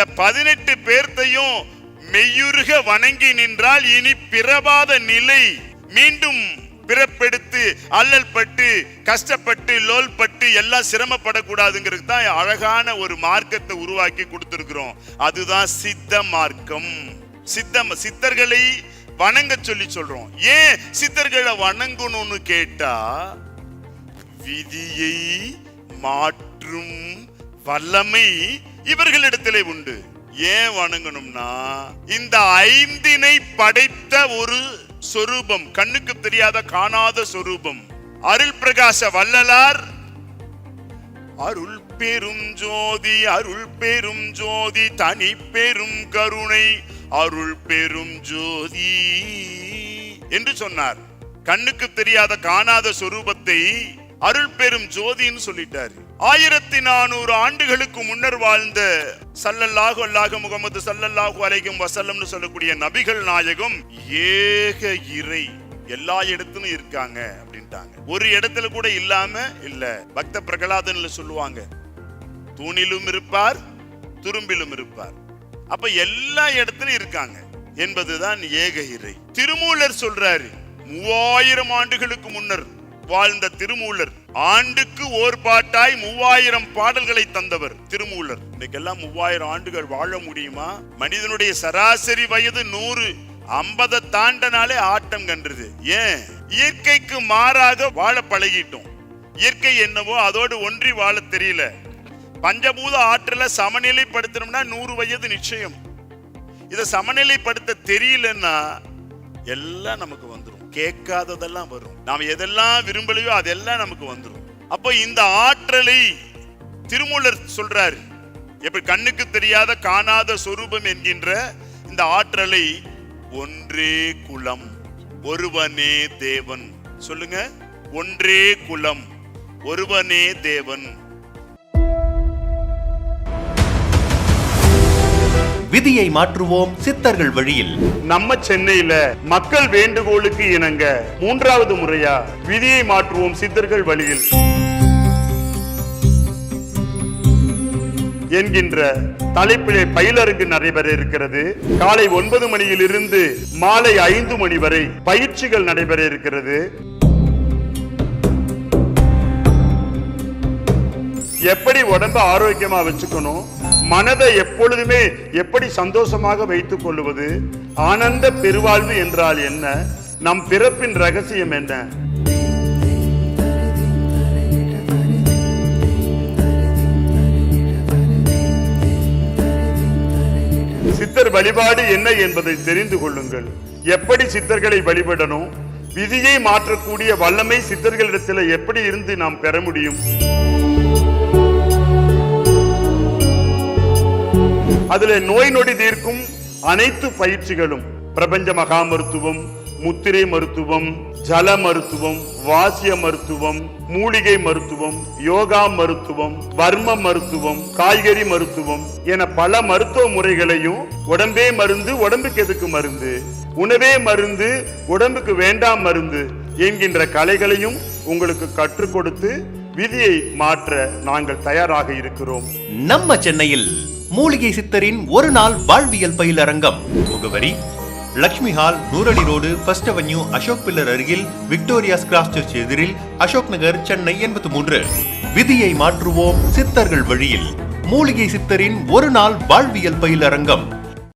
18 பேர்த்தையும் மெய்யுருக வணங்கி நின்றால் இனி பிறவாத நிலை, மீண்டும் பிறப்பெடுத்து அல்லல் பட்டு கஷ்டப்பட்டு லோல் பட்டு எல்லாம் சிரமப்படக்கூடாதுங்கிறது தான் அழகான ஒரு மார்க்கத்தை உருவாக்கி கொடுத்திருக்கிறோம். அதுதான் சித்த மார்க்கம். சித்தர்களை வணங்க சொல்லி சொல்றோம். ஏன் சித்தர்களை வணங்கணும்னு கேட்டா, விதியை மாற்றும் வல்லமை இவர்களிடத்திலே உண்டு. ஏன் வணங்கணும்னா, இந்த 5 படைத்த ஒரு சொரூபம், கண்ணுக்கு தெரியாத காணாத சொரூபம். அருள் பிரகாச வள்ளலார் அருள் பெரும் ஜோதி, அருள் பெரும் ஜோதி, தனி பெரும் கருணை, அருள் பெரும் ஜோதி என்று சொன்னார். கண்ணுக்கு தெரியாத காணாத சொரூபத்தை அருள் பெரும் ஜோதின்னு சொல்லிட்டாரு. 1400 ஆண்டுகளுக்கு முன்னர் வாழ்ந்த ஸல்லல்லாஹு அலைஹி முஹம்மது ஸல்லல்லாஹு அலைஹி வஸல்லம்னு சொல்லக்கூடிய நபிகள் நாயகம் ஏக இறை, எல்லா இடத்திலும் இருக்காங்க அப்படின்ட்டாங்க. ஒரு இடத்துல கூட இல்லாம இல்ல. பக்த பிரகலாதன்ல சொல்லுவாங்க, தூணிலும் இருப்பார் துரும்பிலும் இருப்பார். அப்ப எல்லா இடத்திலும் இருக்காங்க என்பதுதான் ஏக இறை. திருமூலர் சொல்றாரு, 3000 ஆண்டுகளுக்கு முன்னர் வாழ்ந்த திருமூலர், ஆண்டுக்கு ஓர் பாட்டாய் 3000 பாடல்களை தந்தவர் திருமூலர். இன்னைக்கெல்லாம் 3000 ஆண்டுகள் வாழ முடியுமா? மனிதனுடைய சராசரி வயது 100, 50 தாண்டனாலே ஆட்டம் கன்றுது. ஏன்? இயற்கைக்கு மாறாக வாழ பழகிட்டோம். இயற்கை என்னவோ அதோடு ஒன்றி வாழ தெரியல. பஞ்சபூத ஆற்றல சமநிலைப்படுத்தணும்னா 100 வயது நிச்சயம். இதை சமநிலைப்படுத்த தெரியலன்னா எல்லாம் நமக்கு வந்துடும். கேட்காததெல்லாம் வரும். நாம் எதெல்லாம் விரும்பலையோ அதெல்லாம் நமக்கு வந்துடும். அப்போ இந்த ஆற்றலை திருமூலர் சொல்றாரு, எப்படி கண்ணுக்கு தெரியாத காணாத சொரூபம் என்கின்ற இந்த ஆற்றலை ஒன்றே குலம் ஒருவனே தேவன். சொல்லுங்க, ஒன்றே குலம் ஒருவனே தேவன். விதியை மாற்றுவோம் சித்தர்கள் வழியில். நம்ம சென்னையில மக்கள் வேண்டுகோளுக்கு இணங்க 3வது முறையா விதியை மாற்றுவோம் சித்தர்கள் வழியில் என்கின்ற தலைப்பிலே பயிலரங்கு நடைபெற இருக்கிறது. காலை 9 மணியிலிருந்து மாலை 5 மணி வரை பயிற்சிகள் நடைபெற இருக்கிறது. எப்படி உடம்ப ஆரோக்கியமா வச்சுக்கணும், மனதை எப்பொழுதுமே எப்படி சந்தோஷமாக வைத்துக் கொள்வது, ஆனந்த பெருவாழ்வு என்றால் என்ன, நம் பிறப்பின் ரகசியம் என்ன, சித்தர் வழிபாடு என்ன என்பதை தெரிந்து கொள்ளுங்கள். எப்படி சித்தர்களை வழிபடணும், விதியை மாற்றக்கூடிய வல்லமை சித்தர்களிடத்தில் எப்படி இருந்து நாம் பெற முடியும், அதுல நோய் நொடி தீர்க்கும் அனைத்து பயிற்சிகளும், பிரபஞ்ச மகா மருத்துவம், முத்திரை மருத்துவம், ஜல மருத்துவம், வாசிய மருத்துவம், மூலிகை மருத்துவம், யோகா மருத்துவம், வர்ம மருத்துவம், காய்கறி மருத்துவம் என பல மருத்துவ முறைகளையும், உடம்பே மருந்து உடம்புக்கு எதுக்கு மருந்து, உணவே மருந்து உடம்புக்கு வேண்டாம் மருந்து என்கின்ற கலைகளையும் உங்களுக்கு கற்றுக் கொடுத்து விதியை மாற்ற நாங்கள் தயாராக இருக்கிறோம். நம்ம சென்னையில் மூலிகை சித்தரின் ஒரு நாள் வாழ்வியல் பயிலரங்கம். முகவரி லக்ஷ்மி ஹால், நூறடி road, first avenue, Ashok pillar அருகில், விக்டோரியாஸ் கிராஸ் சர்ச் எதிரில், அசோக் நகர், சென்னை 83. விதியை மாற்றுவோம் சித்தர்கள் வழியில் மூலிகை சித்தரின் ஒரு நாள் வாழ்வியல் பயிலரங்கம்.